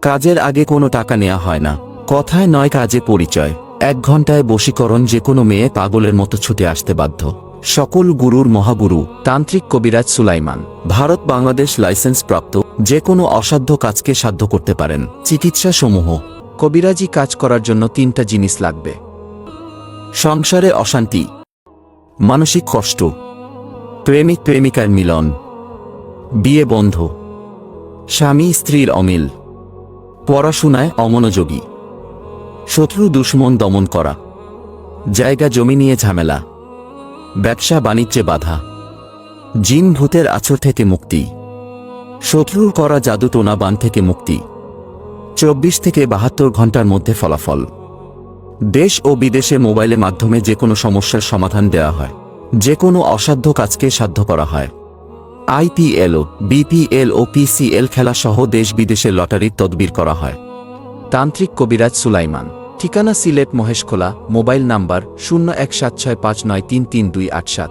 কাজের আগে কোনো টাকা নেওয়া হয় না, কথায় নয় কাজে পরিচয়। 1 ঘন্টায় বশীকরণ, যে কোনো মেয়ে পাগলের মতো ছুটে আসতে বাধ্য। সকল গুরুর মহাগুরু তান্ত্রিক কবিরাজ সুলাইমান। ভারত বাংলাদেশ লাইসেন্স প্রাপ্ত, যে কোনো অসাধ্য কাজকে সাধ্য করতে পারেন। চিকিৎসা সমূহ। কবিরাজি কাজ করার জন্য 3টা জিনিস লাগবে: সংসারে অশান্তি, মানসিক কষ্ট, প্রেমিক প্রেমিকার মিলন, বিয়ে বন্ধ, স্বামী স্ত্রীর অমিল, পড়াশোনায় অমনোযোগী, শত্রু দুশ্মন দমন করা, জায়গা জমি নিয়ে ঝামেলা, ব্যবসা বাণিজ্যে বাধা, জিন ভূতের আছর থেকে মুক্তি, শত্রুর করা জাদু টোনা বান থেকে মুক্তি। 24 থেকে 72 ঘন্টার মধ্যে ফলাফল। দেশ ও বিদেশে মোবাইলের মাধ্যমে যে কোনো সমস্যার সমাধান দেওয়া হয়, যে কোনো অসাধ্য কাজকে সাধ্য করা হয়। IPL, BPL ও PCL খেলা সহ দেশ বিদেশের লটারির তদবির করা হয়। তান্ত্রিক কবিরাজ সুলাইমান। ঠিকানা সিলেট মহেশখোলা। Mobile number 017659333287।